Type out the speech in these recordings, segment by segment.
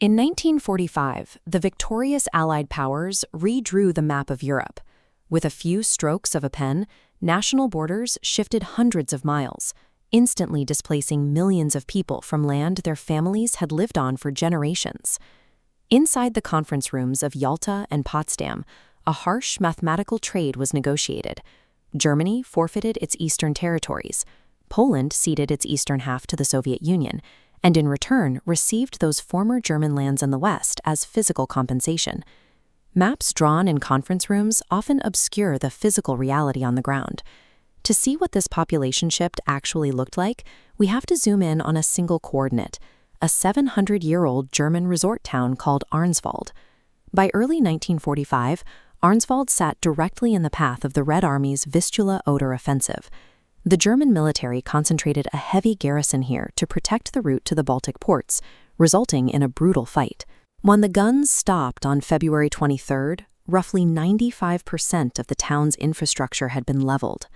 In 1945, the victorious Allied powers redrew the map of Europe. With a few strokes of a pen, national borders shifted hundreds of miles, instantly displacing millions of people from land their families had lived on for generations. Inside the conference rooms of Yalta and Potsdam, a harsh mathematical trade was negotiated. Germany forfeited its eastern territories. Poland ceded its eastern half to the Soviet Union, and in return received those former German lands in the West as physical compensation. Maps drawn in conference rooms often obscure the physical reality on the ground. To see what this population shift actually looked like, we have to zoom in on a single coordinate, a 700-year-old German resort town called Arnswalde. By early 1945, Arnswalde sat directly in the path of the Red Army's Vistula-Oder offensive. The German military concentrated a heavy garrison here to protect the route to the Baltic ports, resulting in a brutal fight. When the guns stopped on February 23rd, roughly 95% of the town's infrastructure had been leveled.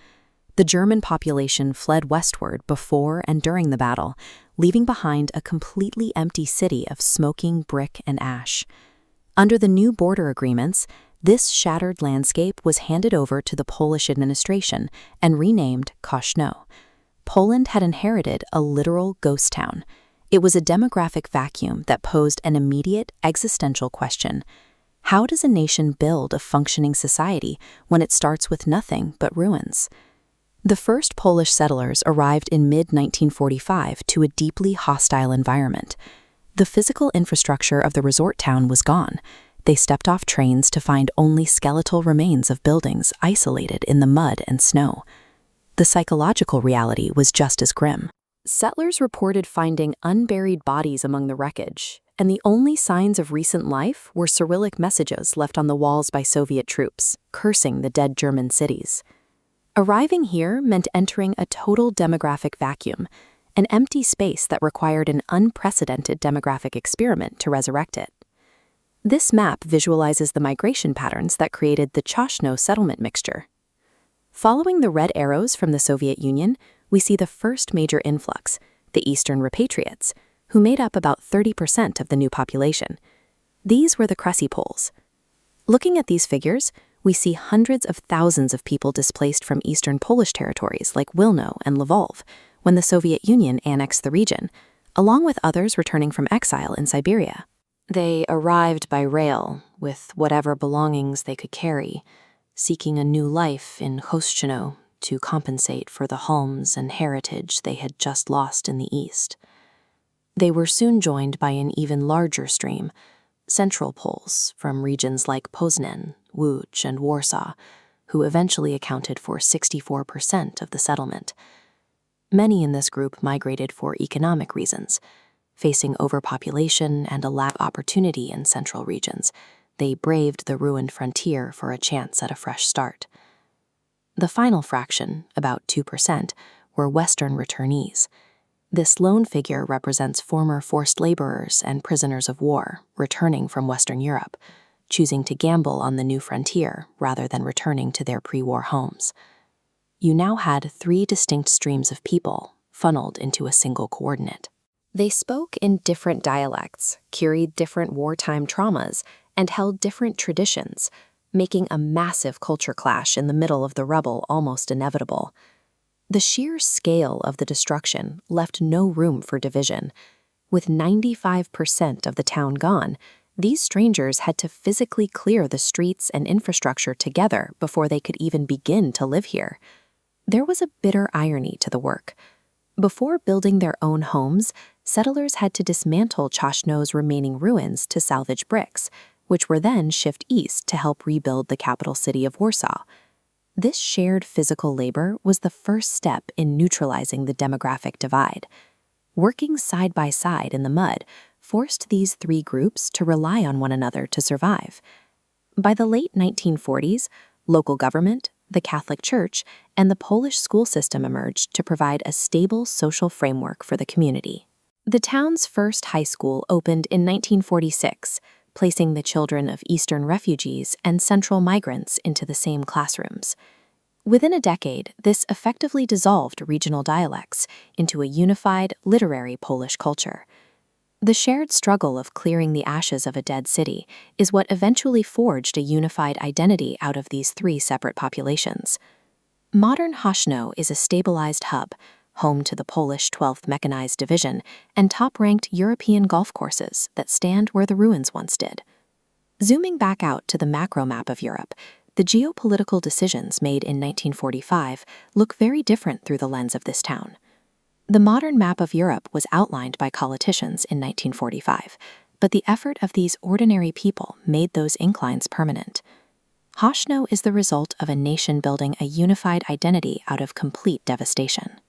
The German population fled westward before and during the battle, leaving behind a completely empty city of smoking brick and ash. Under the new border agreements, this shattered landscape was handed over to the Polish administration and renamed Choszczno. Poland had inherited a literal ghost town. It was a demographic vacuum that posed an immediate existential question. How does a nation build a functioning society when it starts with nothing but ruins? The first Polish settlers arrived in mid-1945 to a deeply hostile environment. The physical infrastructure of the resort town was gone. They stepped off trains to find only skeletal remains of buildings isolated in the mud and snow. The psychological reality was just as grim. Settlers reported finding unburied bodies among the wreckage, and the only signs of recent life were Cyrillic messages left on the walls by Soviet troops, cursing the dead German cities. Arriving here meant entering a total demographic vacuum, an empty space that required an unprecedented demographic experiment to resurrect it. This map visualizes the migration patterns that created the Choszczno settlement mixture. Following the red arrows from the Soviet Union, we see the first major influx, the Eastern Repatriates, who made up about 30% of the new population. These were the Kresy Poles. Looking at these figures, we see hundreds of thousands of people displaced from eastern Polish territories like Wilno and Lviv when the Soviet Union annexed the region, along with others returning from exile in Siberia. They arrived by rail with whatever belongings they could carry, seeking a new life in Choszczno to compensate for the homes and heritage they had just lost in the east. They were soon joined by an even larger stream, Central Poles from regions like Poznan, Łódź, and Warsaw, who eventually accounted for 64% of the settlement. Many in this group migrated for economic reasons. Facing overpopulation and a lack of opportunity in central regions, they braved the ruined frontier for a chance at a fresh start. The final fraction, about 2%, were Western returnees. This lone figure represents former forced laborers and prisoners of war returning from Western Europe, choosing to gamble on the new frontier rather than returning to their pre-war homes. You now had 3 distinct streams of people funneled into a single coordinate. They spoke in different dialects, carried different wartime traumas, and held different traditions, making a massive culture clash in the middle of the rubble almost inevitable. The sheer scale of the destruction left no room for division. With 95% of the town gone, these strangers had to physically clear the streets and infrastructure together before they could even begin to live here. There was a bitter irony to the work. Before building their own homes, settlers had to dismantle Choszczno's remaining ruins to salvage bricks, which were then shipped east to help rebuild the capital city of Warsaw. This shared physical labor was the first step in neutralizing the demographic divide. Working side by side in the mud forced these 3 groups to rely on one another to survive. By the late 1940s, local government, the Catholic Church, and the Polish school system emerged to provide a stable social framework for the community. The town's first high school opened in 1946, placing the children of Eastern refugees and Central migrants into the same classrooms. Within a decade, this effectively dissolved regional dialects into a unified literary Polish culture. The shared struggle of clearing the ashes of a dead city is what eventually forged a unified identity out of these three separate populations. Modern Choszczno is a stabilized hub, home to the Polish 12th Mechanized Division and top-ranked European golf courses that stand where the ruins once did. Zooming back out to the macro map of Europe, the geopolitical decisions made in 1945 look very different through the lens of this town. The modern map of Europe was outlined by politicians in 1945, but the effort of these ordinary people made those inclines permanent. Choszczno is the result of a nation building a unified identity out of complete devastation.